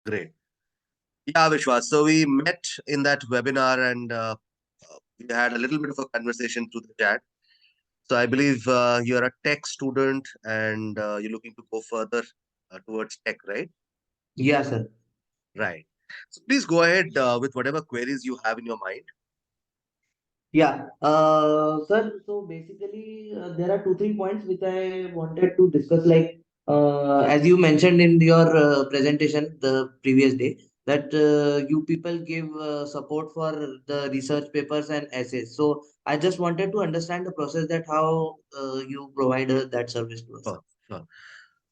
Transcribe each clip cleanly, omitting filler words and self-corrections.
Great. Yeah, Vishwas. So we met in that webinar and we had a little bit of a conversation through the chat. So I believe you're a tech student and you're looking to go further towards tech, right? Yeah, sir. Right. So please go ahead with whatever queries you have in your mind. Yeah, sir. So basically, there are two, three points which I wanted to discuss. Like, as you mentioned in your presentation the previous day, that you people give support for the research papers and essays. So I just wanted to understand the process that how you provide that service to us. Sure, sure.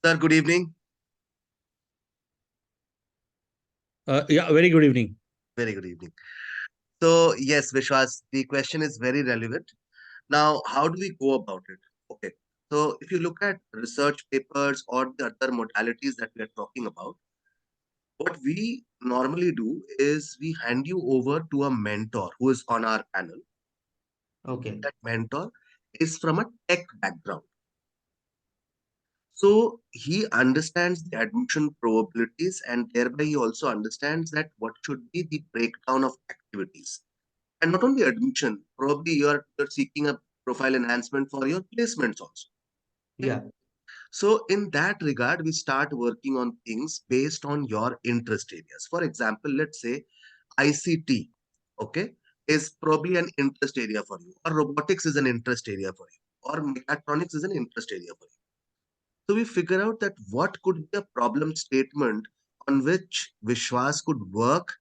Sir, good evening. Yeah, very good evening. Very good evening. So yes, Vishwas, the question is very relevant. Now, how do we go about it? Okay. So if you look at research papers or the other modalities that we are talking about, what we normally do is we hand you over to a mentor who is on our panel. Okay. That mentor is from a tech background. So he understands the admission probabilities and thereby he also understands that what should be the breakdown of activities. And not only admission, probably you're seeking a profile enhancement for your placements also. Okay? Yeah. So in that regard, we start working on things based on your interest areas. For example, let's say ICT, okay, is probably an interest area for you, or robotics is an interest area for you, or mechatronics is an interest area for you. So we figure out that what could be a problem statement on which Vishwas could work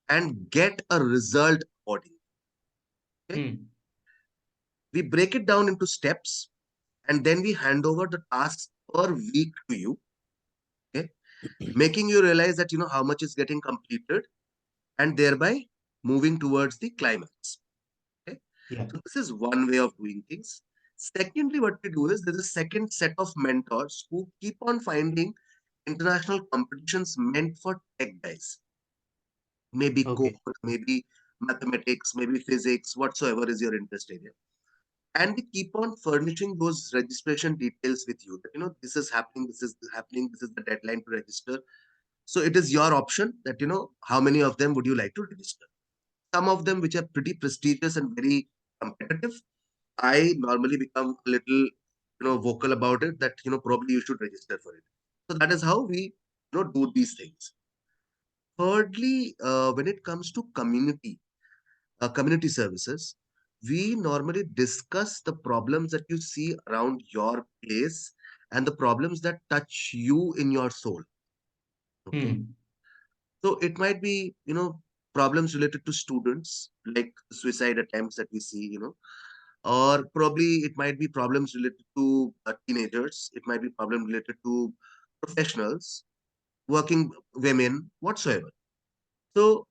and get a result accordingly. Okay? Hmm. We break it down into steps and then we hand over the tasks per week to you. Okay? Making you realize that you know how much is getting completed and thereby moving towards the climax. Okay? Yeah. So this is one way of doing things. Secondly, what we do is there's a second set of mentors who keep on finding international competitions meant for tech guys. Maybe code, Okay. maybe mathematics, maybe physics, whatsoever is your interest area. And we keep on furnishing those registration details with you. That you know this is happening, this is happening, this is the deadline to register. So it is your option that you know how many of them would you like to register. Some of them which are pretty prestigious and very competitive, I normally become a little, vocal about it that, probably you should register for it. So that is how we, do these things. Thirdly, when it comes to community services, we normally discuss the problems that you see around your place and the problems that touch you in your soul. Okay. Hmm. So it might be, problems related to students, like suicide attempts that we see, or probably it might be problems related to teenagers. It might be problem related to professionals, working women, whatsoever. So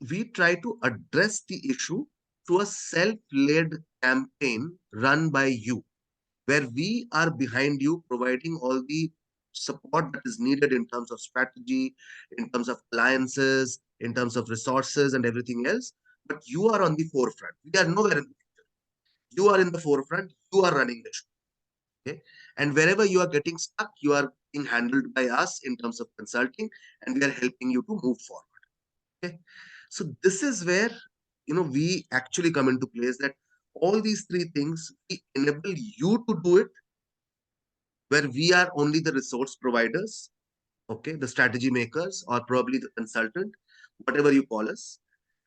we try to address the issue through a self-led campaign run by you, where we are behind you, providing all the support that is needed in terms of strategy, in terms of alliances, in terms of resources and everything else. But you are on the forefront. We are nowhere in the picture. You are in the forefront. You are running the show. Okay. And wherever you are getting stuck, you are being handled by us in terms of consulting, and we are helping you to move forward. Okay. So this is where we actually come into place that all these three things we enable you to do it, where we are only the resource providers, okay, the strategy makers, or probably the consultant, whatever you call us.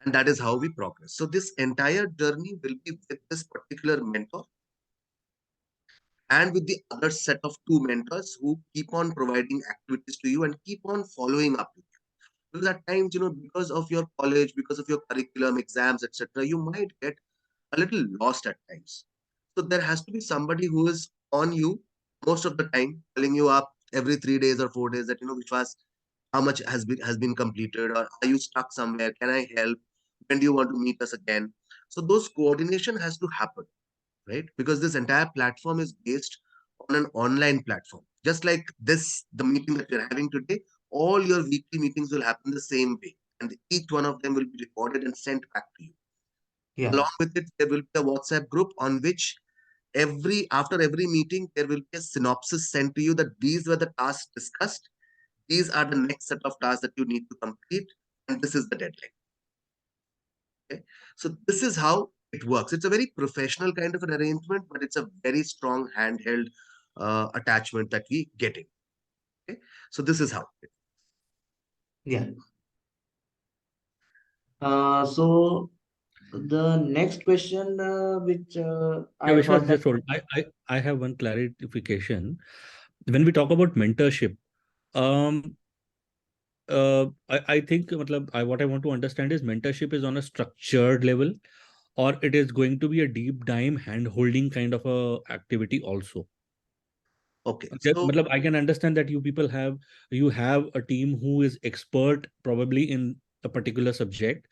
And that is how we progress. So this entire journey will be with this particular mentor and with the other set of two mentors who keep on providing activities to you and keep on following up with you. Because at times, because of your college, because of your curriculum, exams, etc., you might get a little lost at times. So there has to be somebody who is on you most of the time, calling you up every 3 days or 4 days that, which was how much has been completed, or are you stuck somewhere? Can I help? When do you want to meet us again? So those coordination has to happen, right? Because this entire platform is based on an online platform. Just like this, the meeting that we're having today, all your weekly meetings will happen the same way. And each one of them will be recorded and sent back to you. Yeah. Along with it, there will be a WhatsApp group on which after every meeting, there will be a synopsis sent to you that these were the tasks discussed. these are the next set of tasks that you need to complete, and this is the deadline. Okay, so this is how it works. It's a very professional kind of an arrangement, but it's a very strong handheld attachment that we get in. Okay, so this is how. Yeah. So the next question, which Yeah, I Vishwas, thought that. just hold. I have one clarification. When we talk about mentorship, um, I think what I want to understand is mentorship is on a structured level, or it is going to be a deep dive hand holding kind of a activity also. Okay, Okay, so I can understand that you have a team who is expert probably in a particular subject.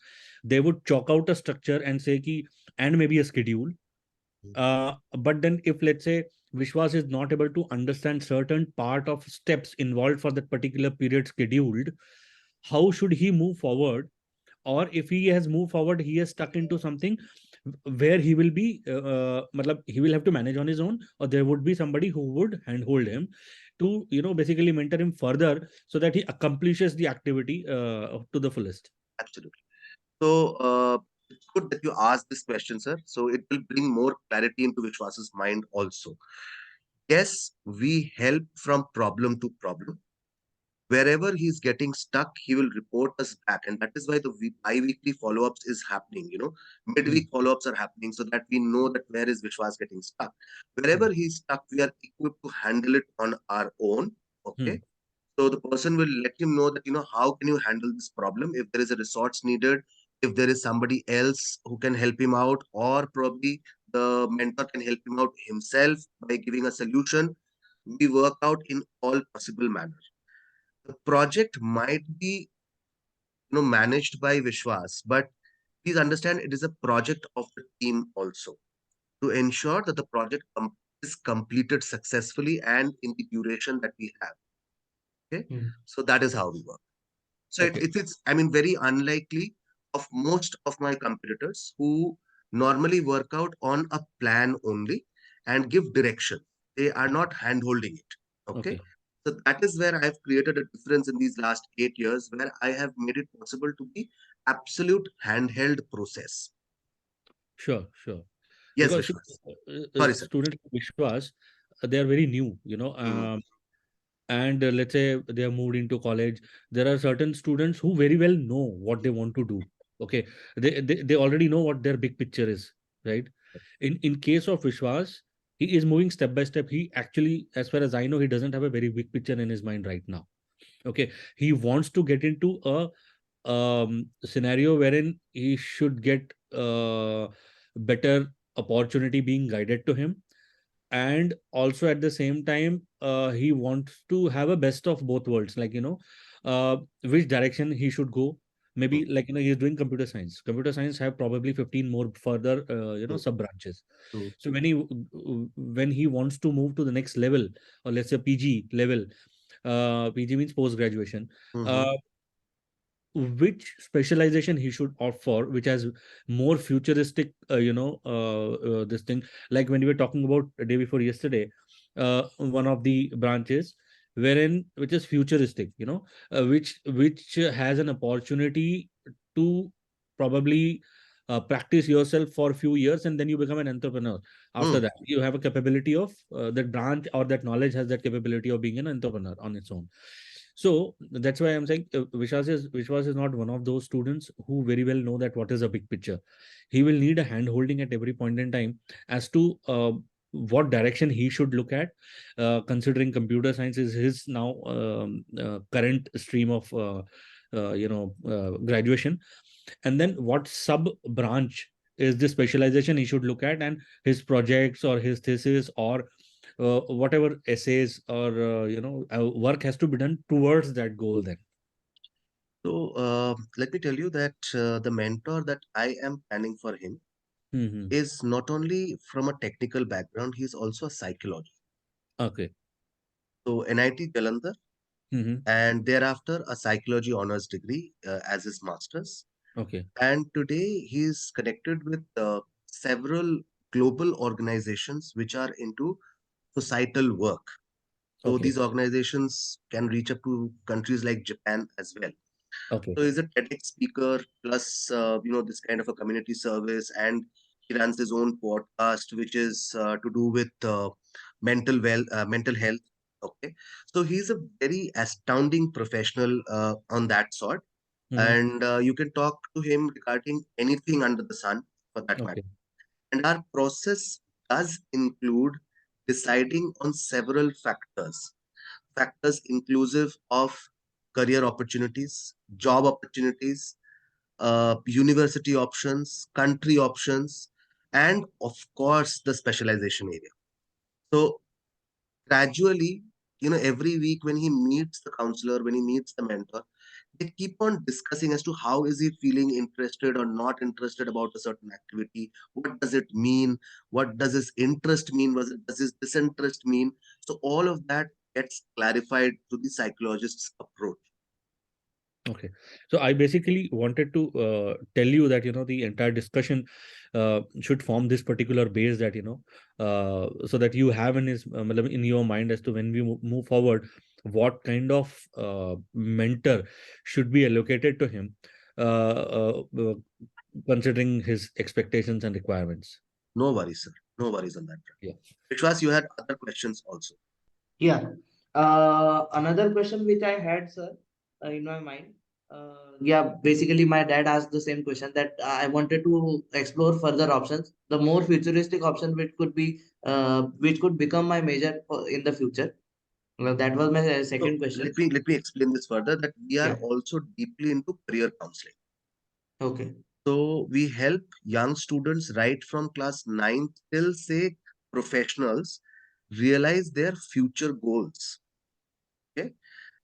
They would chalk out a structure and say ki, and maybe a schedule. But then if let's say Vishwas is not able to understand certain part of steps involved for that particular period scheduled, how should he move forward? Or if he has moved forward, he is stuck into something where he will be he will have to manage on his own, or there would be somebody who would handhold him to basically mentor him further so that he accomplishes the activity to the fullest. absolutely. So it's good that you asked this question, sir. So it will bring more clarity into Vishwas's mind also. Yes, we help from problem to problem. Wherever he's getting stuck, he will report us back, and that is why the bi-weekly follow-ups is happening. Hmm. Midweek follow-ups are happening so that we know that where is Vishwas getting stuck. Wherever he's stuck, we are equipped to handle it on our own. Hmm. Okay, so the person will let him know that, how can you handle this problem? If there is a resource needed, if there is somebody else who can help him out, or probably the mentor can help him out himself by giving a solution, we work out in all possible manner. The project might be, managed by Vishwas, but please understand it is a project of the team also to ensure that the project is completed successfully and in the duration that we have. Okay, Hmm. so that is how we work. So Okay. it's, I mean, very unlikely of most of my competitors who normally work out on a plan only and give direction. They are not hand holding it. Okay. Okay. So that is where I have created a difference in these last 8 years, where I have made it possible to be absolute handheld process. Sure, sure. Yes, Because see, Vishwas. Sorry, sir. students like Vishwas, they are very new, Mm, and let's say they are moved into college. There are certain students who very well know what they want to do. Okay, they already know what their big picture is, right? In case of Vishwas, he is moving step by step. He actually, as far as I know, he doesn't have a very big picture in his mind right now. Okay, he wants to get into a scenario wherein he should get better opportunity being guided to him, and also at the same time he wants to have a best of both worlds, like which direction he should go. mm, Maybe like he's doing computer science have probably 15 more further mm, sub branches. mm, So when he wants to move to the next level, or let's say PG level, PG means post graduation, mhm, uh, which specialization he should opt for, which has more futuristic this thing. Like when we were talking about the day before yesterday, one of the branches which is futuristic, which has an opportunity to probably practice yourself for a few years, and then you become an entrepreneur. After mm. that, you have a capability of that branch, or that knowledge has that capability of being an entrepreneur on its own. So that's why I'm saying Vishwas is not one of those students who very well know that what is a big picture. He will need a hand holding at every point in time as to what direction he should look at, considering computer science is his now current stream of graduation, and then what sub branch is the specialization he should look at, and his projects or his thesis or whatever essays or work has to be done towards that goal then. So let me tell you that the mentor that I am planning for him Hmm. is not only from a technical background, he's also a psychologist. Okay. So NIT Jalandhar, Hmm. and thereafter a psychology honors degree as his master's. Okay. And today he is connected with several global organizations which are into societal work. So Okay. these organizations can reach up to countries like Japan as well. Okay. So he's a TEDx speaker plus this kind of a community service, and he runs his own podcast, which is to do with mental health. Okay, so he's a very astounding professional on that sort, Mm-hmm. and you can talk to him regarding anything under the sun for that matter. Okay. And our process does include deciding on several factors inclusive of career opportunities, job opportunities, university options, country options, and of course the specialization area. So gradually, every week when he meets the counselor, when he meets the mentor, they keep on discussing as to how is he feeling, interested or not interested about a certain activity, what does it mean, what does his interest mean, does his disinterest mean. So all of that gets clarified through the psychologist's approach. Okay. So I basically wanted to tell you that, the entire discussion should form this particular base that, so that you have matlab in your mind as to when we move forward, what kind of mentor should be allocated to him, considering his expectations and requirements. No worries, sir. No worries on that front. Yeah. Vishwas, you had other questions also. Yeah. Another question which I had, sir, in my mind. Yeah, basically, my dad asked the same question that I wanted to explore further options, the more futuristic option which could become my major in the future. Well, that was my So second question. let me explain this further, that we are Yeah. also deeply into career counseling. Okay. So we help young students right from class 9 till say professionals realize their future goals. Okay.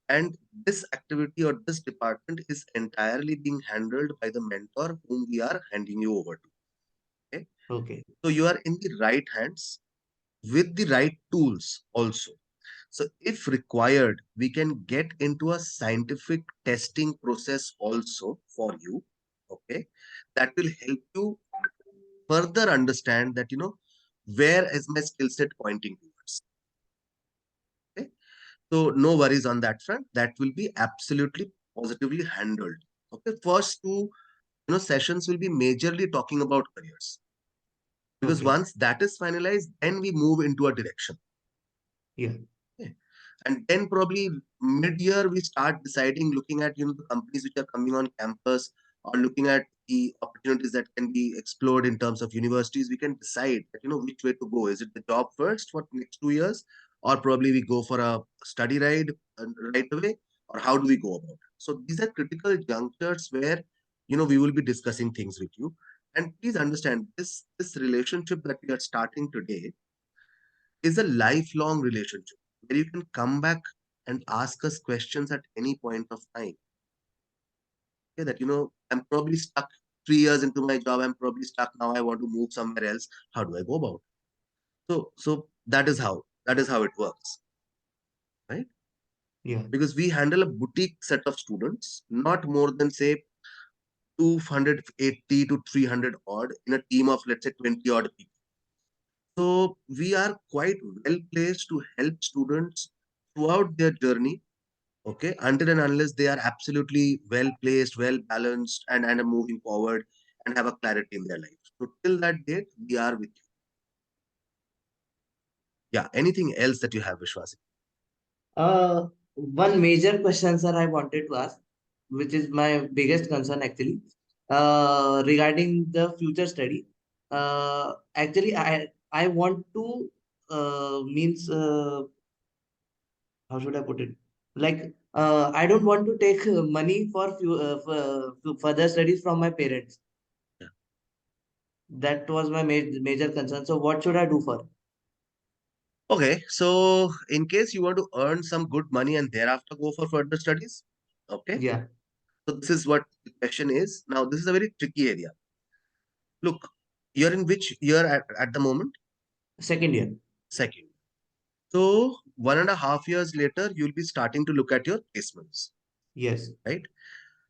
And this activity or this department is entirely being handled by the mentor whom we are handing you over to. Okay. Okay. So you are in the right hands with the right tools also. So if required, we can get into a scientific testing process also for you. Okay. That will help you further understand that, where is my skill set pointing towards. Okay. So no worries on that front. That will be absolutely positively handled. Okay. First two, sessions will be majorly talking about careers. Because Okay. once that is finalized, then we move into a direction. Yeah. Okay. And then probably mid-year we start deciding, looking at the companies which are coming on campus, or looking at the opportunities that can be explored in terms of universities. We can decide that which way to go. Is it the job first for next 2 years, or probably we go for a study ride right away, or how do we go about it? So these are critical junctures where we will be discussing things with you. And please understand, this relationship that we are starting today is a lifelong relationship where you can come back and ask us questions at any point of time. Okay, that I'm probably stuck 3 years into my job, I'm probably stuck now, I want to move somewhere else. How do I go about it? So that is how it works, right? Yeah. Because we handle a boutique set of students, not more than say 280 to 300 odd in a team of let's say 20 odd people. So we are quite well placed to help students throughout their journey. Okay, until and unless they are absolutely well placed, well balanced, and are moving forward and have a clarity in their life. So till that date, we are with you. Yeah, anything else that you have, Vishwas? One major question, sir, I wanted to ask, which is my biggest concern actually, regarding the future study. Actually, I want to means how should I put it? Like, I don't want to take money for further studies from my parents. Yeah. That was my major concern. So, what should I do for? Okay, so in case you want to earn some good money and thereafter go for further studies, okay. Yeah, So this is what the question is. Now, this is a very tricky area. Look, you're in which year at the moment? second year. Second. So 1.5 years later, you'll be starting to look at your placements, Yes. right?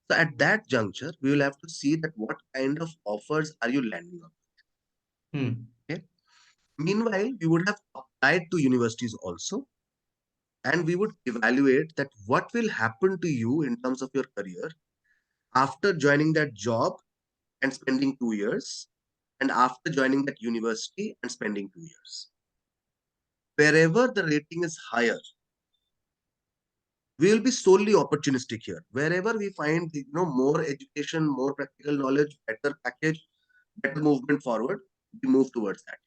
So at that juncture, we will have to see that what kind of offers are you landing on. Hmm. Okay. Meanwhile, we would have applied to universities also. and we would evaluate that what will happen to you in terms of your career after joining that job and spending 2 years, and after joining that university and spending 2 years. Wherever the rating is higher, we will be solely opportunistic here. Wherever we find more education, more practical knowledge, better package, better movement forward, we move towards that.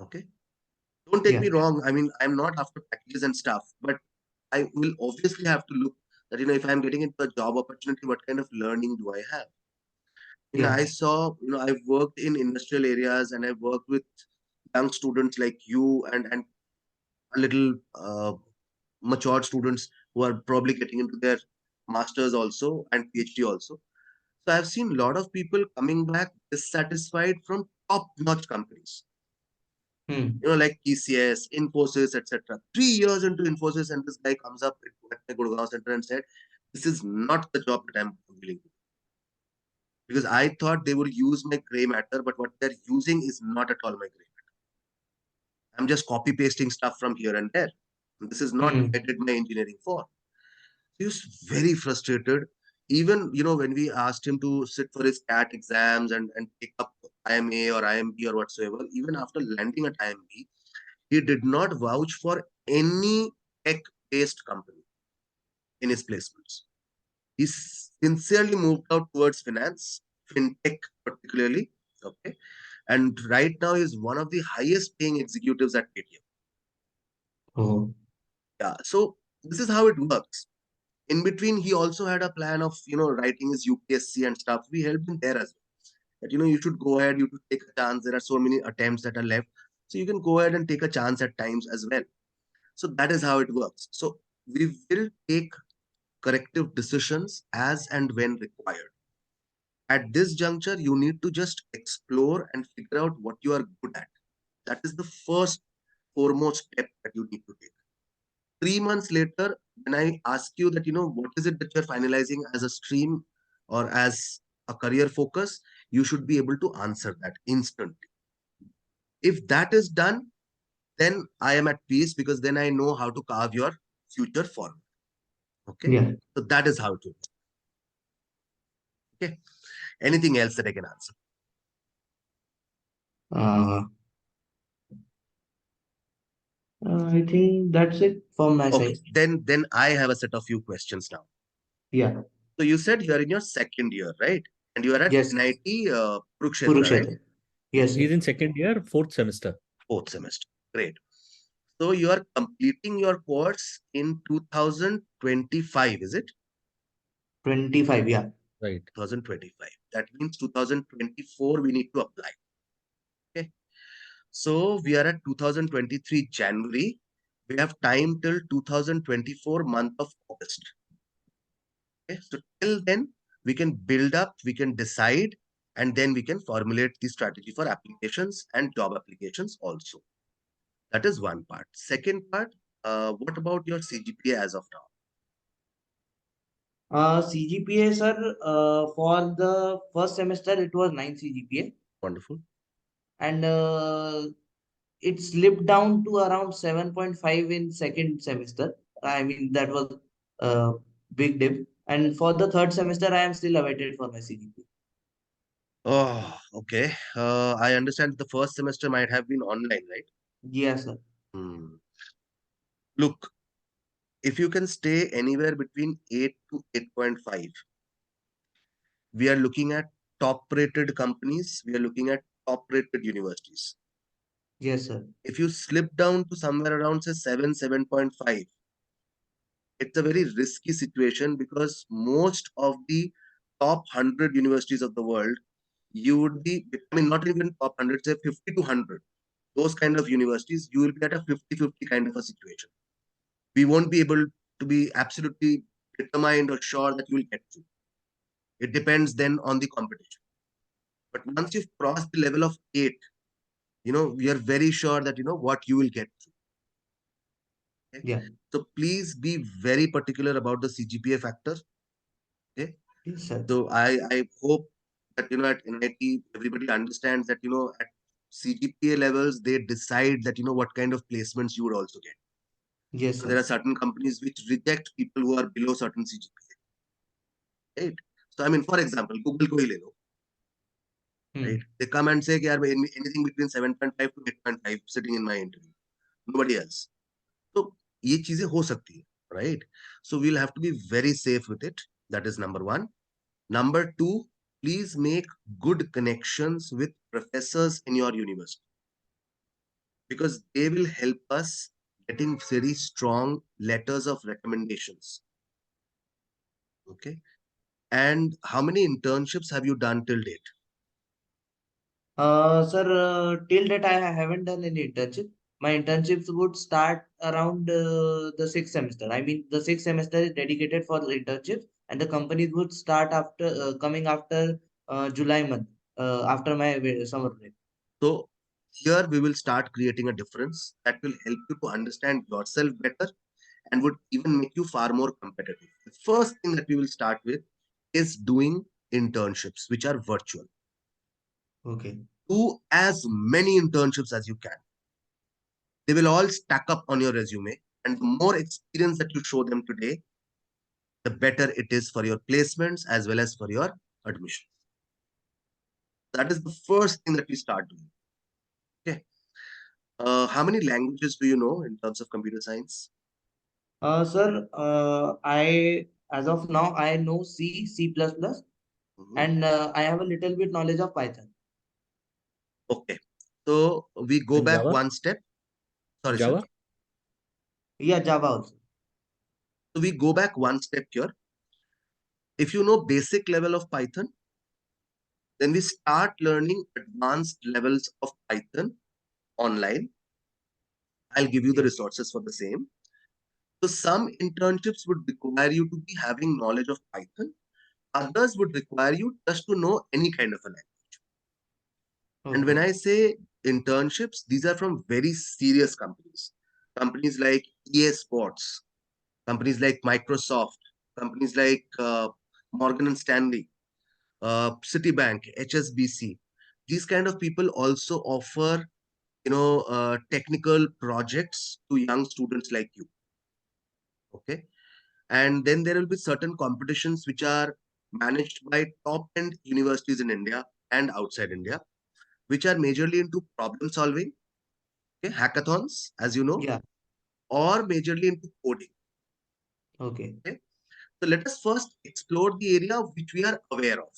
Okay. Don't take Yeah, me wrong. I mean, I'm not after packages and stuff, but I will obviously have to look that if I'm getting into a job opportunity, what kind of learning do I have? yeah, I saw, I've worked in industrial areas and I've worked with young students like you and a little matured students who are probably getting into their masters also and PhD also. So I've seen a lot of people coming back dissatisfied from top-notch companies, hmm, like TCS, Infosys, etc. 3 years into Infosys, and this guy comes up at my Gurgaon center and said, "This is not the job that I'm willing to do." Because I thought they would use my gray matter, but what they're using is not at all my gray matter. I'm just copy pasting stuff from here and there. This is not what hmm, I did my engineering for. He was very frustrated. Even, when we asked him to sit for his CAT exams and take up IMA or IMB or whatsoever, even after landing at IMB, he did not vouch for any tech-based company in his placements. He sincerely moved out towards finance, fintech particularly. Okay. And right now is one of the highest paying executives at Paytm. oh, Yeah. So this is how it works. In between, he also had a plan of, writing his UPSC and stuff. We helped him there as well. That, you should go ahead, you should take a chance. There are so many attempts that are left. So you can go ahead and take a chance at times as well. So that is how it works. So we will take corrective decisions as and when required. At this juncture, you need to just explore and figure out what you are good at. That is the first foremost step that you need to take. 3 months later, when I ask you that, what is it that you're finalizing as a stream or as a career focus, you should be able to answer that instantly. If that is done, then I am at peace because then I know how to carve your future forward. Okay. yeah. So that is how to. Okay. Anything else that I can answer? Uh, I think that's it from my Okay. side. Then I have a set of few questions now. Yeah, So you said you are in your second year, right? And you are at yes, NIT Kurukshetra, right? Kurukshetra. Yes, sir. He's in second year, fourth semester. Fourth semester. Great. So you are completing your course in 2025, is it? 25, yeah. Right. 2025. That means 2024 we need to apply. Okay. So we are at 2023 January. We have time till 2024 month of August. Okay. So till then we can build up, we can decide, and then we can formulate the strategy for applications and job applications also. That is one part. Second part, what about your CGPA as of now? CGPA, sir, for the first semester, it was 9 CGPA. Wonderful. And it slipped down to around 7.5 in second semester. I mean, that was a big dip. And for the third semester, I am still awaited for my CGPA. Oh, okay. I understand the first semester might have been online, right? Yes, sir. Hmm. Look, if you can stay anywhere between 8 to 8.5, we are looking at top rated companies, we are looking at top rated universities. Yes, sir. If you slip down to somewhere around, say, 7, 7.5, it's a very risky situation because most of the top 100 universities of the world, you would be, I mean, not even top 100, say 50 to 100. Those kind of universities, you will be at a 50-50 kind of a situation. We won't be able to be absolutely determined or sure that you will get through. It depends then on the competition. But once you've crossed the level of 8, we are very sure that, what you will get through. Okay? Yeah. So please be very particular about the CGPA factor. Okay. Yes, sir. So I hope that, at NIT, everybody understands that, at CGPA levels, they decide that, what kind of placements you would also get. Yes, So there sir. are certain companies which reject people who are below certain CGPA, right? So I mean, for example, Google को ही ले लो, right? Hmm. They come and say, यार anything between 7.5 to 8.5 sitting in my interview, nobody else. So ये चीजें हो सकती है, right? So we'll have to be very safe with it. That is number one. Number two, please make good connections with professors in your university because they will help us getting very strong letters of recommendations. Okay. And how many internships have you done till date? Sir, till that I haven't done any internship. My internships would start around the sixth semester. I mean, the sixth semester is dedicated for the internships, and the companies would start after coming after July month, after my summer break. So here we will start creating a difference that will help you to understand yourself better and would even make you far more competitive. The first thing that we will start with is doing internships, which are virtual. Okay. Do as many internships as you can. They will all stack up on your resume. And the more experience that you show them today, the better it is for your placements as well as for your admission. That is the first thing that we start doing. Okay. How many languages do you know in terms of computer science? Sir, I as of now I know C, C++, Mhm. and I have a little bit knowledge of Python. Okay. So we go And back Java? one step. Sorry, sir. Java? Yeah, Java also. So we go back one step here. If you know basic level of Python, then we start learning advanced levels of Python online. I'll give you the Yeah, resources for the same. So some internships would require you to be having knowledge of Python. Others would require you just to know any kind of a language. And when okay. I say internships, these are from very serious companies. Companies like EA Sports, companies like Microsoft, companies like Morgan and Stanley, Citibank, HSBC. These kind of people also offer, technical projects to young students like you. Okay. And then there will be certain competitions which are managed by top end universities in India and outside India, which are majorly into problem solving, okay, hackathons, as you know, Yeah, or majorly into coding. okay. Okay. So let us first explore the area which we are aware of.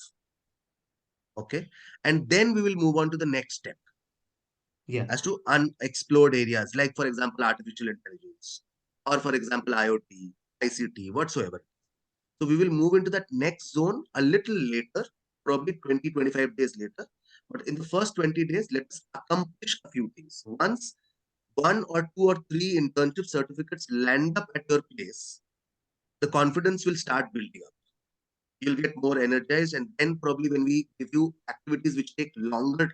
Okay. And then we will move on to the next step Yeah, as to unexplored areas, like, for example, artificial intelligence, or for example, IoT, ICT, whatsoever. So we will move into that next zone a little later, probably 20, 25 days later. But in the first 20 days, let's accomplish a few things. Once one or two or three internship certificates land up at your place, the confidence will start building up. You'll get more energized, and then probably when we give you activities which take longer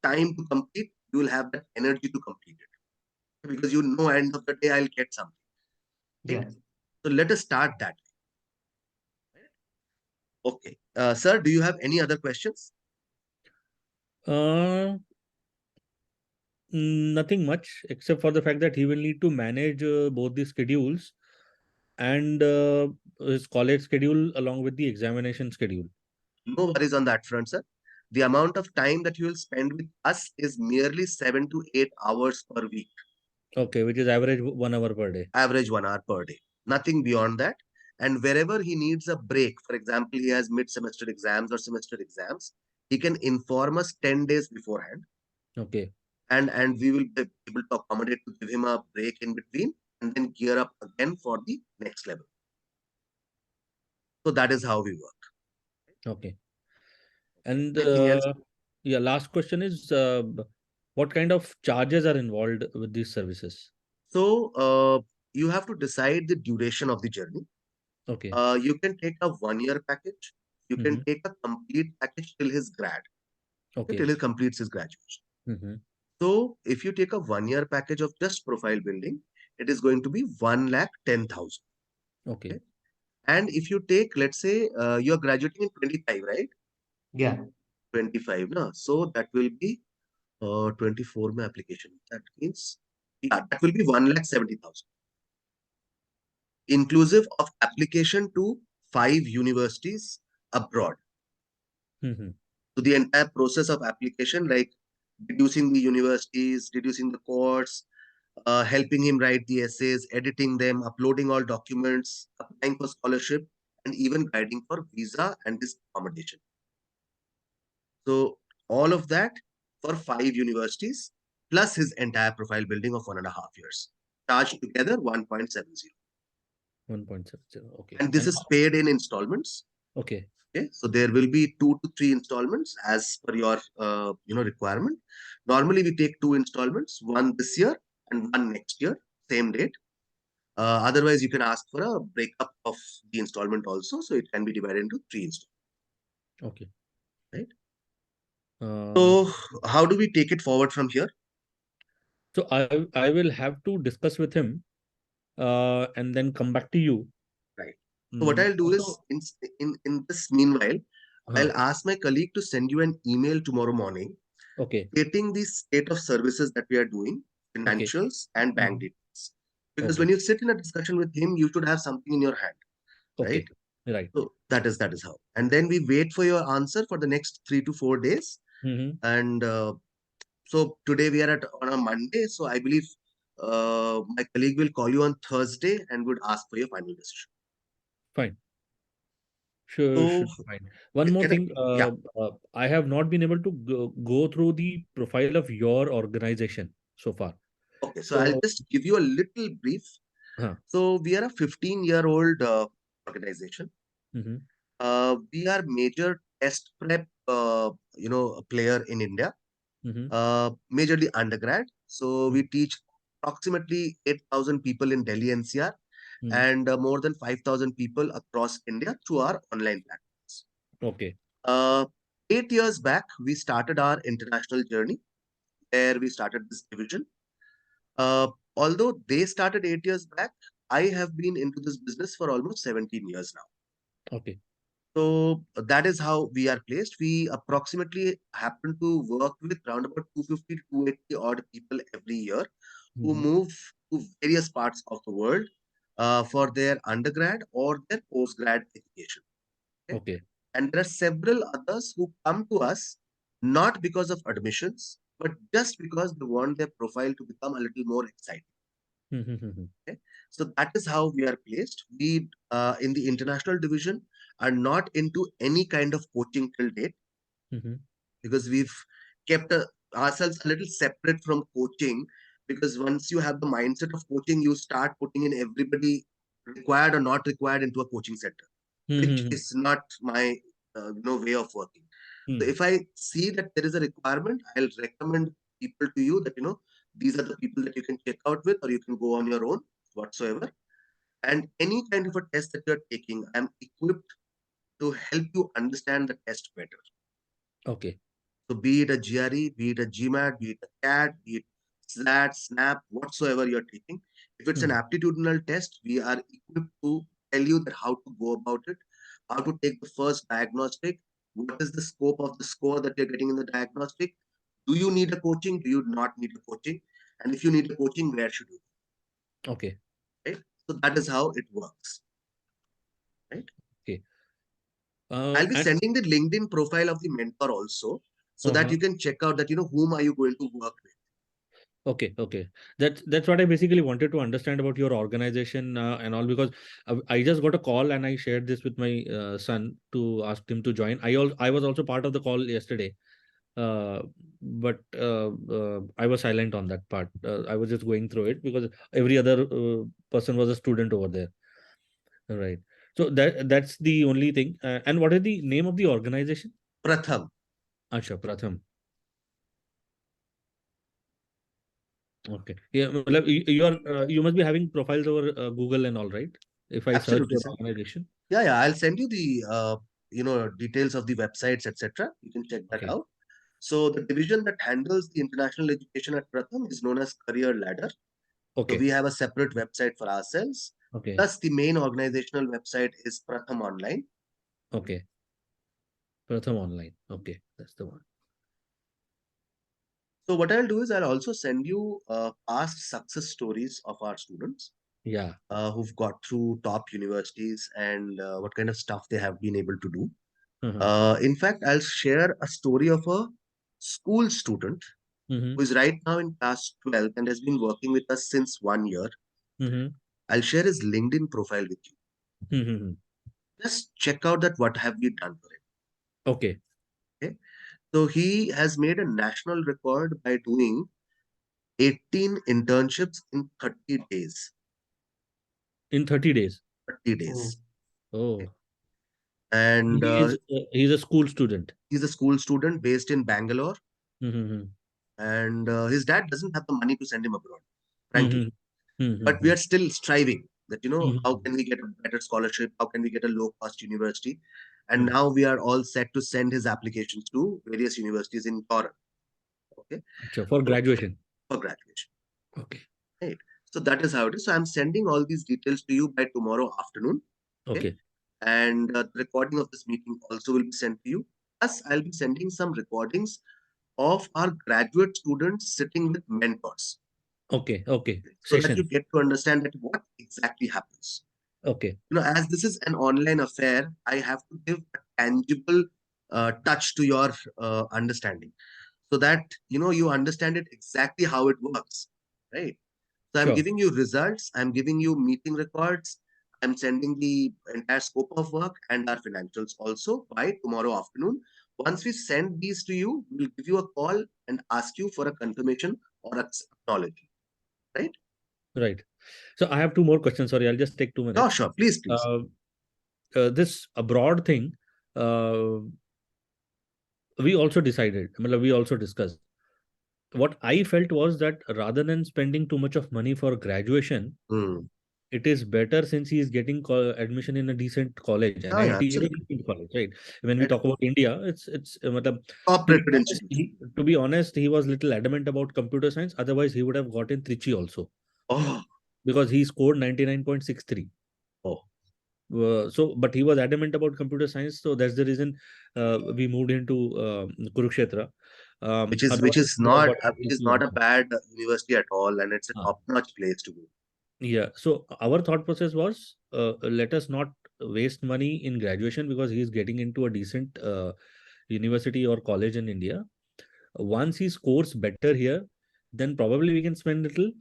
time to complete, you will have that energy to complete it because you know end of the day I'll get something. Right? yeah. So let us start that. Okay, sir, do you have any other questions? Uh, Nothing much, except for the fact that he will need to manage both the schedules and his college schedule along with the examination schedule. No worries on that front, sir. The amount of time that you will spend with us is merely 7 to 8 hours per week, Okay, which is average 1 hour per day. average 1 hour per day. Nothing beyond that. And wherever he needs a break, for example, he has mid-semester exams or semester exams, he can inform us 10 days beforehand, Okay, and we will be able to accommodate to give him a break in between and then gear up again for the next level. So that is how we work. okay. And Anything else? yeah, last question is what kind of charges are involved with these services? So you have to decide the duration of the journey. Okay. You can take a 1 year package. You can Mm-hmm. take a complete package till his grad, till Okay. he completes his graduation. Mm-hmm. So if you take a 1 year package of just profile building, it is going to be 1,10,000. Okay. Okay. And if you take, let's say, you are graduating in 25, right? Yeah, 25, no? So that will be 24 my application. That means, yeah, that will be 1,70,000. inclusive of application to 5 universities abroad. Mm-hmm. So the entire process of application, like deducing the universities, deducing the course, helping him write the essays, editing them, uploading all documents, applying for scholarship, and even guiding for visa and his accommodation. So all of that for 5 universities, plus his entire profile building of 1.5 years. Charged together 1.70. 1.70. Okay. And this And is paid in installments. okay. Okay, so there will be 2 to 3 installments as per your requirement. Normally, we take 2 installments, one this year and one next year, same date. Otherwise, you can ask for a breakup of the installment also, so it can be divided into 3 installments. Okay. Right. Uh, So, how do we take it forward from here? so I will have to discuss with him, and then come back to you. Right. So, what Mm, I'll do is also, in this meanwhile, huh, I'll ask my colleague to send you an email tomorrow morning okay. stating the state of services that we are doing, Okay. financials and bank Mhm. details. Because Okay. when you sit in a discussion with him, you should have something in your hand, right? Okay. Right. So that is how. And then we wait for your answer for the next 3 to 4 days. Mm-hmm. And so today we are at on a Monday. So I believe my colleague will call you on Thursday and would ask for your final decision. Fine. Sure, So should be fine. One more can I, thing, yeah. I have not been able to go through the profile of your organization so far. Okay. So I'll So, just give you a little brief. huh. So we are a 15-year-old organization. Mm-hmm. We are major test prep, player in India, Mm-hmm. majorly undergrad. So Mm-hmm. we teach approximately 8,000 people in Delhi NCR Mm-hmm. and more than 5,000 people across India through our online platforms. Okay. Uh, 8 years back, we started our international journey where we started this division. Uh, Although they started 8 years back, I have been into this business for almost 17 years now. Okay. So that is how we are placed. We approximately happen to work with around about 250 to 280 odd people every year who Mm-hmm. move to various parts of the world for their undergrad or their postgrad education. Okay? Okay. And there are several others who come to us not because of admissions, but just because they want their profile to become a little more exciting. Mm-hmm. Okay? So that is how we are placed. We, in the international division, are not into any kind of coaching till date Mm-hmm. because we've kept ourselves a little separate from coaching. Because once you have the mindset of coaching, you start putting in everybody required or not required into a coaching center, which Mm-hmm. is not my way of working. So if I see that there is a requirement, I'll recommend people to you that these are the people that you can check out with, or you can go on your own whatsoever. And any kind of a test that you're taking, I'm equipped to help you understand the test better. Okay. So be it a GRE, be it a GMAT, be it a CAT, be it SLAT, SNAP, whatsoever you're taking. If it's an Mm-hmm. aptitudinal test, we are equipped to tell you that how to go about it, how to take the first diagnostic, what is the scope of the score that you're getting in the diagnostic. Do you need a coaching? Do you not need a coaching? And if you need a coaching, where should you Okay. go? Right? So that is how it works. Right? Okay. I'll be And sending the LinkedIn profile of the mentor also, so that uh-huh. you can check out that whom are you going to work with. Okay, okay. That's what I basically wanted to understand about your organization, and all, because I just got a call and I shared this with my son to ask him to join. I was also part of the call yesterday, but I was silent on that part. I was just going through it because every other person was a student over there. Right. So that's the only thing. And what is the name of the organization? Pratham. Acha, Pratham. Okay. Yeah, matlab, you must be having profiles over Google and all, right? If I search Absolutely, your sir. organization. Yeah. I'll send you the details of the websites, etc. You can check that Okay. out. So the division that handles the international education at Pratham is known as Career Ladder. So Okay. we have a separate website for ourselves. Okay. Plus, the main organizational website is Pratham Online. Okay. Pratham Online. Okay. That's the one. So what I'll do is I'll also send you past success stories of our students. Yeah. who've got through top universities, and what kind of stuff they have been able to do. Mm-hmm. In fact, I'll share a story of a school student Mm-hmm. who is right now in class 12 and has been working with us since 1 year. Mm-hmm. I'll share his LinkedIn profile with you. Mm-hmm. Just check out that what have we done for him. Okay. Okay. So he has made a national record by doing 18 internships in 30 days. In 30 days. 30 Oh, days. Okay. Oh, And he's a school student. he's a school student based in Bangalore. Mm-hmm. And his dad doesn't have the money to send him abroad, frankly. Mm-hmm. But we Mm-hmm. are still striving that, how Mm-hmm. can we get a better scholarship? How can we get a low cost university? And Mm. now we are all set to send his applications to various universities in Europe. Okay. Sure, for So graduation. for graduation. Okay. Right. So that is how it is. So I'm sending all these details to you by tomorrow afternoon. Okay. Okay. And the recording of this meeting also will be sent to you. Plus, I'll be sending some recordings of our graduate students sitting with mentors Okay. Okay. so that you Session. get to understand that what exactly happens. Okay. As this is an online affair, I have to give a tangible touch to your understanding so that you understand it exactly how it works, right? So I'm Sure. giving you results, I'm giving you meeting records, I'm sending the entire scope of work and our financials also by tomorrow afternoon. Once we send these to you, we'll give you a call and ask you for a confirmation or acknowledgement, right? Right. So I have two more questions. Sorry, I'll just take two Oh, minutes. sure. Please, please. Uh, this abroad thing, uh, we also decided, we also discussed. What I felt was that rather than spending too much of money for graduation, Hmm. it is better since he is getting admission in a decent college, an Yeah, yeah, IIT is a absolutely. decent college, right? When we Right. talk about India, it's Top to be rated honest, institution. to be honest, he was little adamant about computer science. Otherwise, he would have gotten Trichy also Oh, because he scored 99.63. oh, But he was adamant about computer science, so that's the reason we moved into Kurukshetra. which Otherwise, is he would have not gotten which is Trichy not a also. bad university at all, and it's a Ah, top-notch place to go. yeah. So our thought process was, let us not waste money in graduation because he is getting into a decent university or college in India. Once he scores better here, then probably we can spend little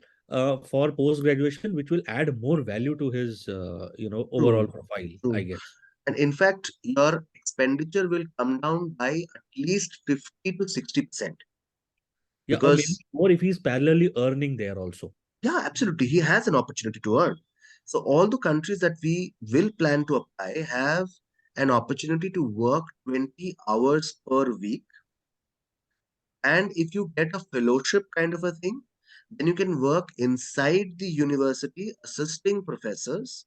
for post graduation, which will add more value to his overall True, profile, I true. guess. And in fact, your expenditure will come down by at least 50 to 60%. Yeah, or maybe Because, more if he's parallelly earning there also. yeah, absolutely, he has an opportunity to earn. So all the countries that we will plan to apply have an opportunity to work 20 hours per week. And if you get a fellowship kind of a thing, then you can work inside the university assisting professors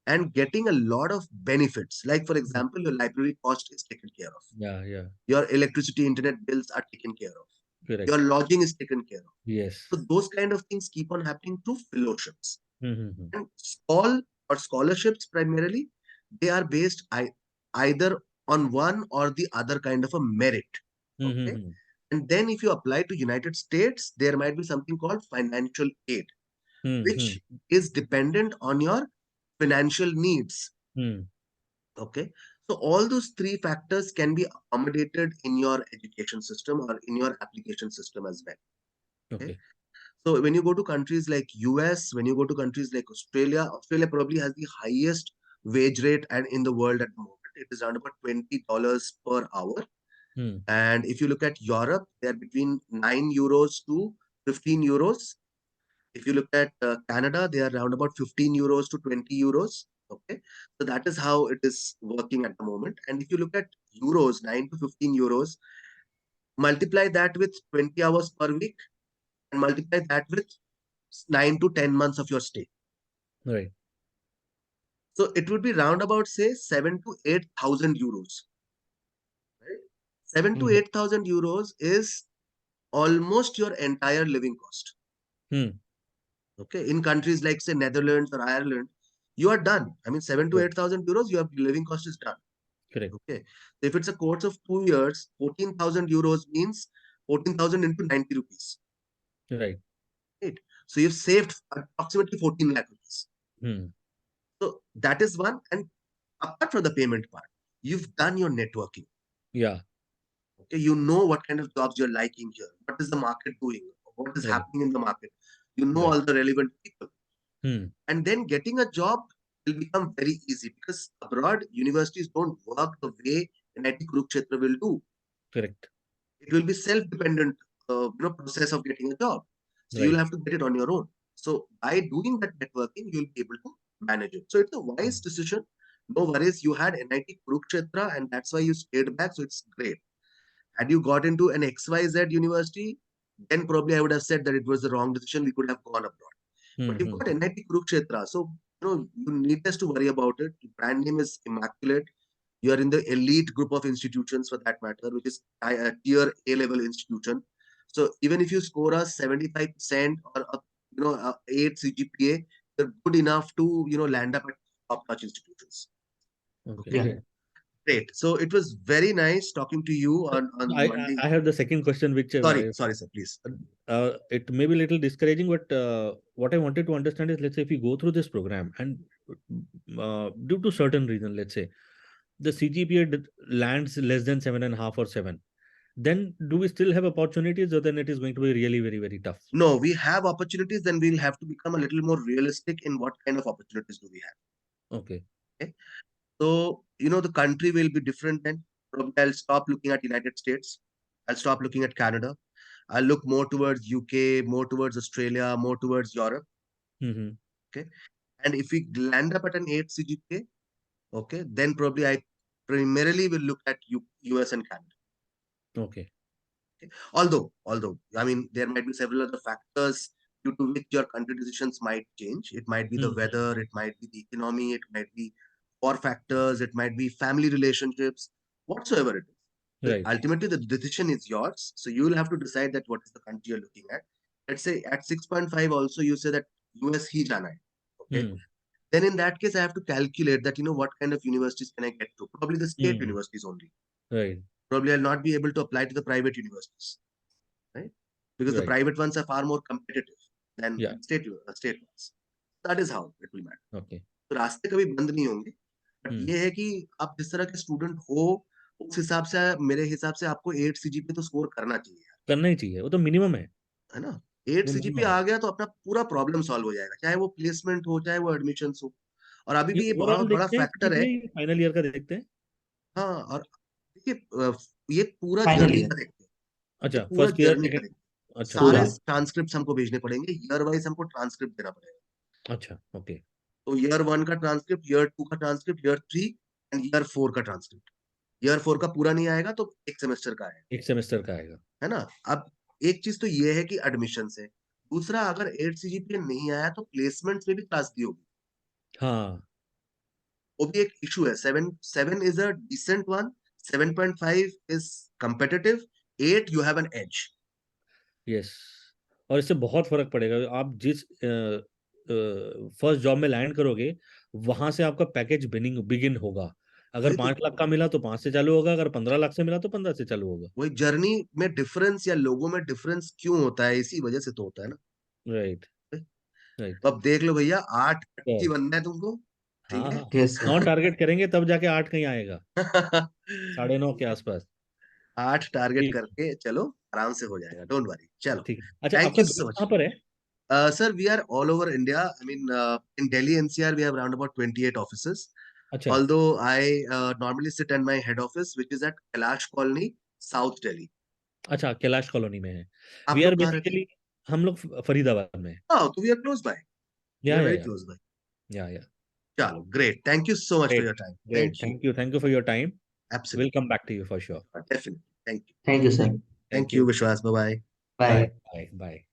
and getting a lot of benefits. Like, for Mhm. example, your library cost is taken care of, Yeah, yeah, your electricity, internet bills are taken care of, your correct. lodging is taken care of. Yes. So, those kind of things keep on happening through fellowships. Mm-hmm. And or scholarships primarily, they are based either on one or the other kind of a merit. Okay. Mm-hmm. And then if you apply to United States, there might be something called financial aid, Mm-hmm. which is dependent on your financial needs. Mm. Okay. So all those three factors can be accommodated in your education system or in your application system as well. Okay. Okay. So when you go to countries like US, when you go to countries like Australia, Australia probably has the highest wage rate and in the world at the moment. It is around about $20 per hour. Mm. And if you look at Europe, they're between 9 euros to 15 euros. If you look at Canada, they are around about 15 euros to 20 euros. Okay. So that is how it is working at the moment. And if you look at euros, 9 to 15 euros, multiply that with 20 hours per week and multiply that with 9 to 10 months of your stay. Right. So it would be round about, say, 7 to 8,000 euros. Right? 7 to mhm. 8,000 euros is almost your entire living cost. Mm. Okay. In countries like, say, Netherlands or Ireland, you are done. I mean, 7 to Right. 8,000 euros, your living cost is done. Correct. Okay. So if it's a course of 2 years, 14,000 euros means 14,000 into 90 rupees. Right. Right. So you've saved approximately 14 lakh rupees. Hmm. So that is one. And apart from the payment part, you've done your networking. Yeah. Okay, you know what kind of jobs you're liking here. What is the market doing? What is Right. happening in the market? You know Right. all the relevant people. Hmm. And then getting a job will become very easy because abroad universities don't work the way NIT Kurukshetra will do. Correct. It will be self-dependent process of getting a job. So you'll Right. have to get it on your own. So by doing that networking, you'll be able to manage it. So it's a wise decision. No worries. You had NIT Kurukshetra and that's why you stayed back. So it's great. Had you got into an XYZ university, then probably I would have said that it was the wrong decision. We could have gone abroad. But Hmm. you've Hmm. got NIT Kurukshetra. So, you need us to worry about it. The brand name is immaculate. You are in the elite group of institutions for that matter, which is a tier A level institution. So even if you score a 75% or a 8 CGPA, you're good enough to, land up at top-notch institutions. Okay. Okay. Yeah. Great. Great. So it was very nice talking to you on Monday. I have the second question, which Sorry, sir, please. it may be a little discouraging, but what I wanted to understand is, let's say if we go through this program and due to certain reason, let's say the CGPA lands less than 7.5 or 7, then do we still have opportunities, or then it is going to be really very, very tough? No, we have opportunities, then we'll have to become a little more realistic in what kind of opportunities do we have. Okay. Okay. So, the country will be different then. Probably I'll stop looking at United States. I'll stop looking at Canada. I'll look more towards UK, more towards Australia, more towards Europe. Mm-hmm. Okay. And if we land up at an 8 CGPA, okay, then probably I primarily will look at US and Canada. Okay. Okay. Although, I mean, there might be several other factors due to which your country decisions might change. It might be the Mm-hmm. weather, it might be the economy, it might be war factors, it might be family relationships, whatsoever it is. So Right. ultimately, the decision is yours. So you will have to decide that what is the country you're looking at. Let's say at 6.5, also you say that US ही जाना है. Okay. Hmm. Then in that case, I have to calculate that, what kind of universities can I get to? Probably the state Hmm. universities only. Right. Probably I'll not be able to apply to the private universities, right? Because the Right. private ones are far more competitive than Yeah. state ones. That is how it will matter. Okay. तो रास्ते कभी बंद नहीं होंगे, but Hmm. ये है कि आप जिस तरह के स्टूडेंट हो, उस हिसाब से मेरे हिसाब से आपको 8 सीजीपीए तो स्कोर करना चाहिए यार, करना ही चाहिए, वो तो मिनिमम है। है ना? 8 वो सीजीपीए मिनिमम आ है। गया तो अपना पूरा प्रॉब्लम सॉल्व हो जाएगा, चाहे वो प्लेसमेंट हो, चाहे वो एडमिशंस हो। और अभी ये भी ये ओवरऑल बहुत बड़ा देखते हैं फैक्टर है। सीजीपीए, फाइनल ईयर का देखते हैं? हाँ, और देखिए, ये पूरा फाइनल जर्नी ईयर। का देखते हैं, ये अच्छा, पूरा फर्स्ट ईयर, जर्नी का सेकंड। देखते हैं। अच्छा, सारे पूरा। फर्स्ट। ट्रांसक्रिप्ट हमको भेजने पड़ेंगे, ईयर वाइज हमको ट्रांसक्रिप्ट देना पड़ेगा। अच्छा, ओके। तो ईयर 1 का ट्रांसक्रिप्ट, ईयर 2 का ट्रांसक्रिप्ट, ईयर 3 एंड ईयर 4 का ट्रांसक्रिप्ट। ईयर 4 का पूरा नहीं आएगा तो एक सेमेस्टर का आएगा, एक सेमेस्टर का आएगा। है ना? अब एक चीज तो ये है कि एडमिशन है। दूसरा, अगर 8 सीजीपीए नहीं आया तो प्लेसमेंट्स में भी त्रासदी होगी। हाँ। वो भी एक इशू है। 7 is a decent one, 7.5 is competitive, 8 you have an edge. Yes. और इससे बहुत फर्क पड़ेगा, आप जिस फर्स्ट जॉब में लैंड करोगे, वहां से आपका पैकेज बिनिंग बिगिन होगा। अगर वही तो 5 लाख का मिला तो 5 से चालू होगा, अगर 15 लाख से मिला तो 15 से चालू होगा। वही जर्नी में डिफरेंस या लोगों में डिफरेंस क्यों होता है, इसी वजह से तो होता है ना। राइट। राइट। तो अब देख लो भैया, 8 तो की बनना है तुमको, हाँ, ठीक है। हाँ। Yes sir. 9 टारगेट करेंगे तब जाके 8 कहीं आएगा, 9:30 के आसपास। 8 टारगेट ठीक। करके चलो, आराम से हो जाएगा, डोंट वरी, चलो। ठीक है। अच्छा, थैंक आपका यू बेस सो मच। कहाँ पर है? Sir, we are all over India. I mean, in Delhi NCR, we have around about 28 offices. अच्छा। Although I normally sit in my head office, which is at Kailash Colony, South Delhi. अच्छा, Kailash colony में है। We आप are लोग कहाँ रहते हैं? Basically, हम लोग फरीदाबाद में हैं। Oh, so we are close by. We या are या very या close by. या Chalo, great. Thank you so much for great. your time. Great, Thank you. Thank you for your time. Will Absolutely. Come back to you for sure. Definitely. Thank you. Thank you sir. Thank thank you, you. Vishwas. Bye bye. Bye bye. Bye bye.